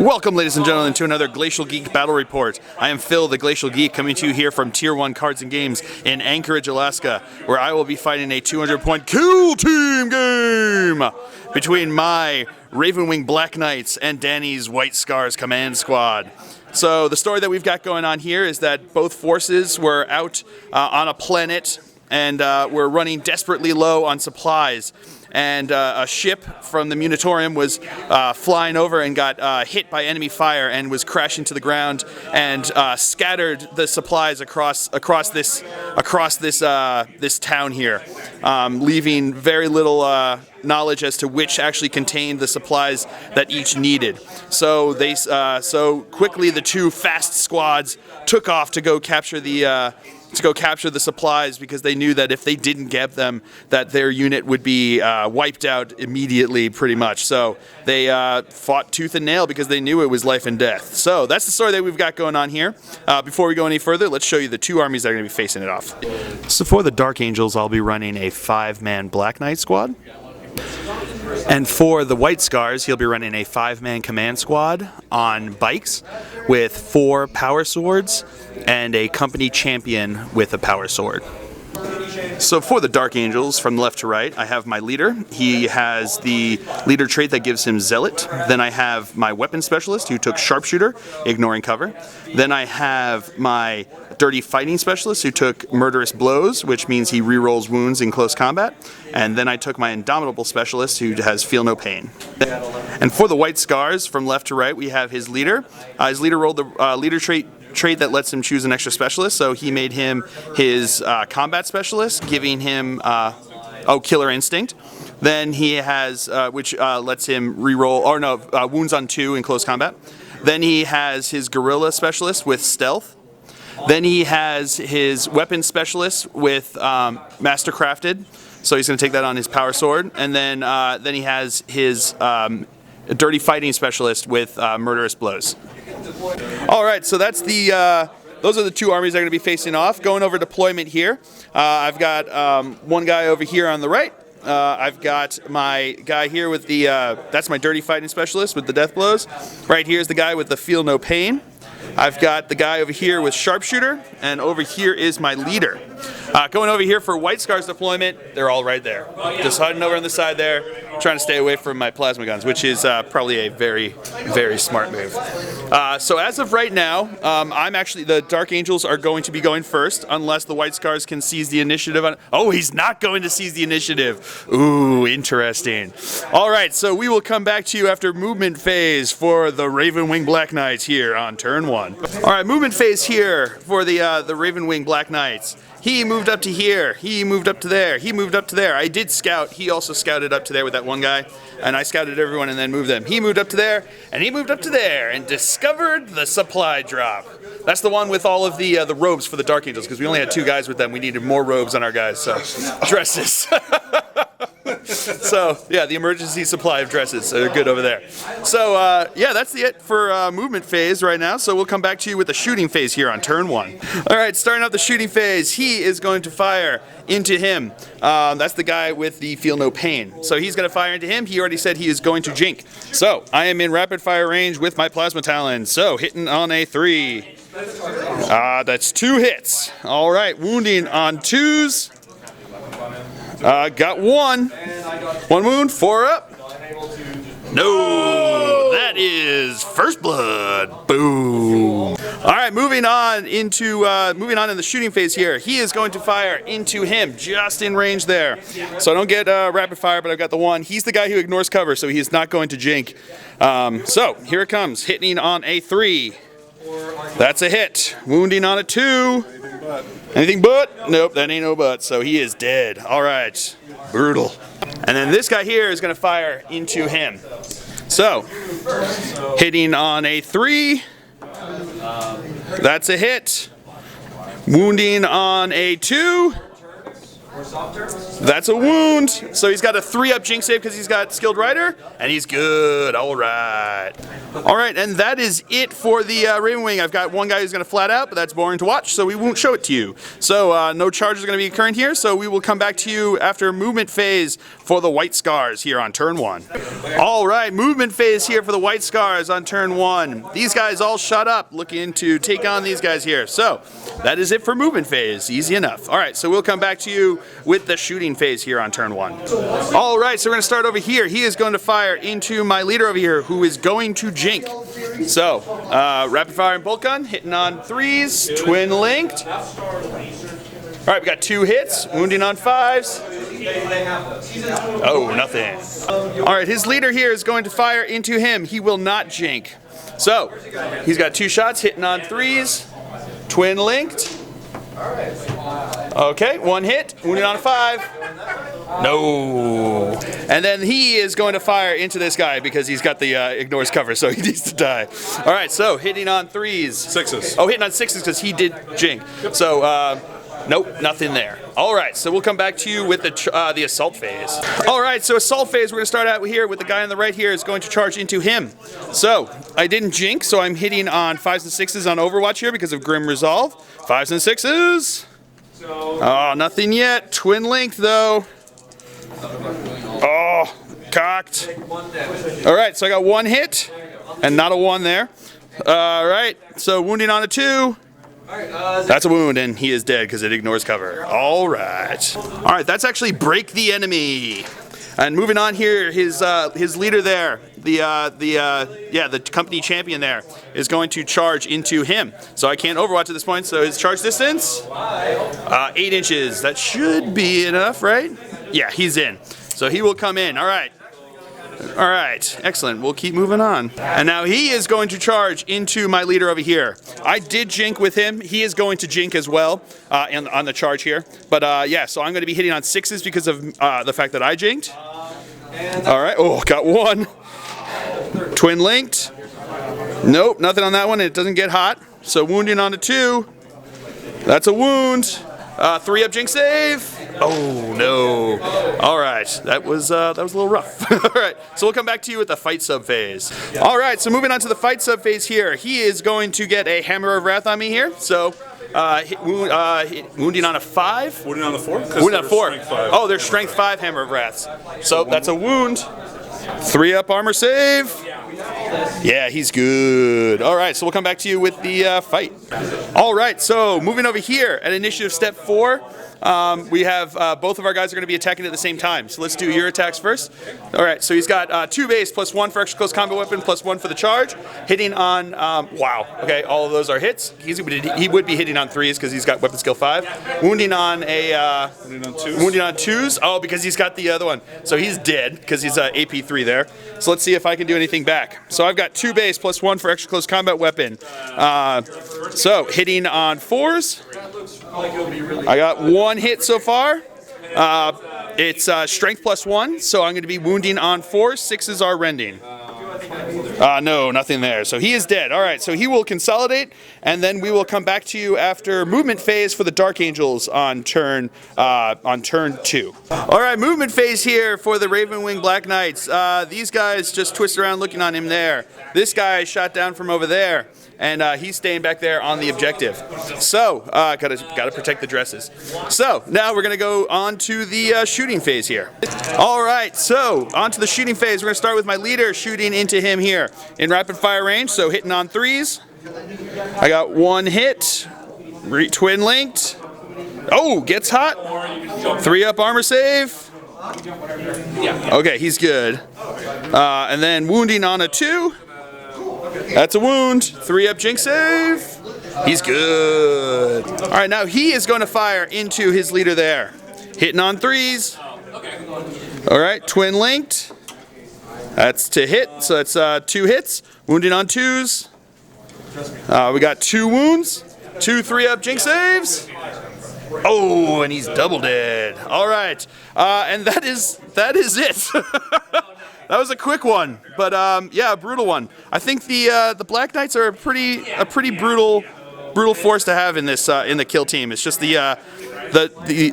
Welcome, ladies and gentlemen, to another Glacial Geek Battle Report. I am Phil, the Glacial Geek, coming to you here from Tier 1 Cards and Games in Anchorage, Alaska, where I will be fighting a 200-point Kill Team game between my Ravenwing Black Knights and Danny's White Scars Command Squad. So the story that we've got going on here is that both forces were out on a planet and were running desperately low on supplies. And a ship from the Munitorium was flying over and got hit by enemy fire and was crashing to the ground and scattered the supplies across this town here, leaving very little knowledge as to which actually contained the supplies that each needed. So so quickly the two fast squads took off to go capture the supplies, because they knew that if they didn't get them, that their unit would be wiped out immediately, pretty much. So they fought tooth and nail because they knew it was life and death. So that's the story that we've got going on here. Before we go any further, let's show you the two armies that are going to be facing it off. So for the Dark Angels, I'll be running a 5-man Black Knight squad. And for the White Scars, he'll be running a 5-man command squad on bikes with 4 power swords and a company champion with a power sword. So for the Dark Angels, from left to right, I have my leader. He has the leader trait that gives him Zealot. Then I have my weapon specialist, who took Sharpshooter, ignoring cover. Then I have my Dirty Fighting Specialist, who took Murderous Blows, which means he rerolls wounds in close combat. And then I took my Indomitable Specialist, who has Feel No Pain. And for the White Scars, from left to right, we have his leader. His leader rolled the leader trait that lets him choose an extra specialist, so he made him his combat specialist, giving him Killer Instinct. Then he has which lets him reroll wounds on 2 in close combat. Then he has his guerrilla specialist with stealth. Then he has his weapon specialist with mastercrafted, so he's going to take that on his power sword. And then he has his dirty fighting specialist with murderous blows. All right, so that's those are the two armies that are going to be facing off. Going over deployment here, I've got one guy over here on the right. I've got my guy here with the that's my dirty fighting specialist with the death blows. Right here is the guy with the feel no pain. I've got the guy over here with Sharpshooter, and over here is my leader. Going over here for White Scars deployment, they're all right there. Just hiding over on the side there, trying to stay away from my plasma guns, which is probably a very, very smart move. So as of right now, the Dark Angels are going to be going first, unless the White Scars can seize the initiative. Oh, he's not going to seize the initiative. Ooh, interesting. All right, so we will come back to you after movement phase for the Ravenwing Black Knights here on turn 1. All right, movement phase here for the Ravenwing Black Knights. He moved up to here, he moved up to there, he moved up to there. I did scout, he also scouted up to there with that one guy, and I scouted everyone and then moved them. He moved up to there, and he moved up to there, and discovered the supply drop. That's the one with all of the robes for the Dark Angels, because we only had 2 guys with them. We needed more robes on our guys, so dresses. So, yeah, the emergency supply of dresses are good over there. So, yeah, that's it for movement phase right now. So we'll come back to you with the shooting phase here on turn 1. All right, starting out the shooting phase, he is going to fire into him. That's the guy with the feel no pain. So he's going to fire into him. He already said he is going to jink. So I am in rapid fire range with my plasma talons. So hitting on a 3. That's 2 hits. All right, wounding on 2s. Got 1. 1 wound, 4 up. No, that is first blood. Boom. All right, moving on in the shooting phase here. He is going to fire into him, just in range there. So I don't get rapid fire, but I've got the 1. He's the guy who ignores cover, so he is not going to jink. So here it comes, hitting on a 3. That's a hit. Wounding on a 2. Anything but? Nope, that ain't no but. So he is dead. All right. Brutal. And then this guy here is going to fire into him. So, hitting on a 3. That's a hit. Wounding on a 2. That's a wound. So he's got a 3-up jinx save because he's got skilled rider, and he's good. All right. All right, and that is it for the Ravenwing. I've got one guy who's going to flat out, but that's boring to watch, so we won't show it to you. So no charges are going to be occurring here, so we will come back to you after movement phase for the White Scars here on turn 1. All right, movement phase here for the White Scars on turn 1. These guys all shut up, looking to take on these guys here. So that is it for movement phase. Easy enough. All right, so we'll come back to you with the shooting phase here on turn 1. All right, so we're going to start over here. He is going to fire into my leader over here, who is going to jink. So, rapid fire and bolt gun, hitting on 3s, twin linked. All right, we got 2 hits, wounding on 5s. Oh, nothing. All right, his leader here is going to fire into him. He will not jink. So, he's got 2 shots, hitting on 3s, twin linked. Okay, 1 hit, wounding on a 5. No. And then he is going to fire into this guy because he's got the ignores cover, so he needs to die. All right, so hitting on 3s. 6s. Oh, hitting on 6s because he did jink. So, nope, nothing there. All right, so we'll come back to you with the assault phase. All right, so assault phase, we're going to start out here with the guy on the right here is going to charge into him. So, I didn't jink, so I'm hitting on 5s and 6s on Overwatch here because of Grim Resolve. 5s and 6s. Oh, nothing yet. Twin link, though. Oh, cocked. All right, so I got 1 hit, and not a 1 there. All right, so wounding on a 2. That's a wound, and he is dead because it ignores cover. All right. All right, that's actually break the enemy. And moving on here, his leader there, the company champion there, is going to charge into him. So I can't Overwatch at this point. So his charge distance, 8 inches. That should be enough, right? Yeah, he's in. So he will come in. All right. All right, excellent. We'll keep moving on. And now he is going to charge into my leader over here. I did jink with him. He is going to jink as well on the charge here. But yeah, so I'm going to be hitting on 6s because of the fact that I jinked. All right, oh, got 1. Twin linked. Nope, nothing on that one. It doesn't get hot. So wounding on a 2. That's a wound. 3-up jinx save. Oh no! All right, that was a little rough. All right, so we'll come back to you with the fight sub phase. All right, so moving on to the fight sub phase here, he is going to get a Hammer of Wrath on me here. So wounding on a 5. Wounding on the 4. Wounding on a 4. Oh, there's strength 5 Hammer of Wraths. So that's a wound. 3-up armor save. Yeah, he's good. All right, so we'll come back to you with the fight. All right, so moving over here at initiative step 4. We have both of our guys are going to be attacking at the same time. So let's do your attacks first. All right, so he's got 2 base plus 1 for extra close combat weapon plus 1 for the charge. Hitting on, wow, okay, all of those are hits. He would be hitting on 3s because he's got weapon skill 5. Wounding on a, wounding on 2s. Oh, because he's got the other one. So he's dead because he's AP 3 there. So let's see if I can do anything back. So I've got 2 base plus 1 for extra close combat weapon. So hitting on 4s. I got 1 hit so far. It's strength plus 1, so I'm going to be wounding on 4. 6s are rending. No, nothing there. So he is dead. All right, so he will consolidate, and then we will come back to you after movement phase for the Dark Angels on turn 2. All right, movement phase here for the Ravenwing Black Knights. These guys just twist around looking on him there. This guy shot down from over there. And he's staying back there on the objective. So, gotta protect the dresses. So, now we're gonna go on to the shooting phase here. All right, so on to the shooting phase. We're gonna start with my leader shooting into him here in rapid fire range. So hitting on 3s. I got 1 hit. Twin linked. Oh, gets hot. 3-up armor save. Okay, he's good. And then wounding on a 2. That's a wound. 3-up jinx save. He's good. All right, now he is going to fire into his leader there. Hitting on 3s. All right, twin linked. That's to hit, so that's 2 hits. Wounding on 2s. We got 2 wounds. 2 3-up jinx saves. Oh, and he's double dead. All right, and that is it. That was a quick one, but yeah, a brutal one. I think the Black Knights are a pretty brutal brutal force to have in this in the kill team. It's just the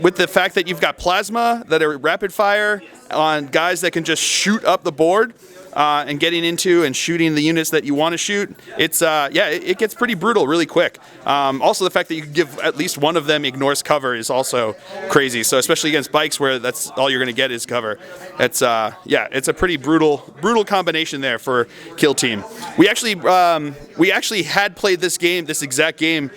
with the fact that you've got plasma that are rapid fire on guys that can just shoot up the board. And getting into and shooting the units that you want to shoot, it's yeah, it gets pretty brutal really quick. Also, the fact that you can give at least one of them ignores cover is also crazy. So especially against bikes where that's all you're going to get is cover. It's yeah, it's a pretty brutal combination there for kill team. We actually had played this exact game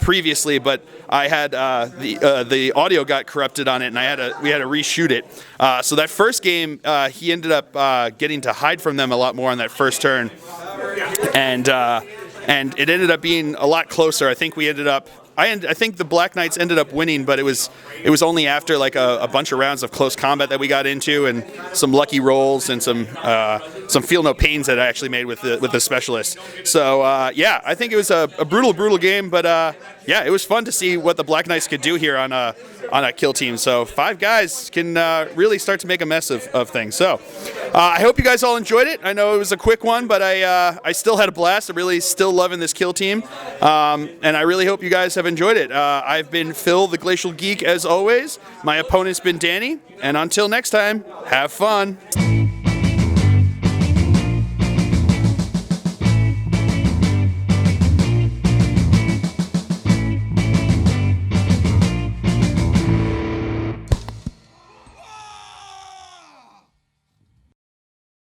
previously, but I had the audio got corrupted on it, and we had to reshoot it. So that first game, he ended up getting to hide from them a lot more on that first turn, and it ended up being a lot closer. I think we ended up. I think the Black Knights ended up winning, but it was only after like a bunch of rounds of close combat that we got into, and some lucky rolls and some feel no pains that I actually made with the specialist. So yeah, I think it was a brutal game, but yeah, it was fun to see what the Black Knights could do here on a kill team. So 5 guys can really start to make a mess of things. So I hope you guys all enjoyed it. I know it was a quick one, but I still had a blast. I'm really still loving this kill team, and I really hope you guys have enjoyed it. I've been Phil, the Glacial Geek, as always. My opponent's been Danny, and until next time, have fun.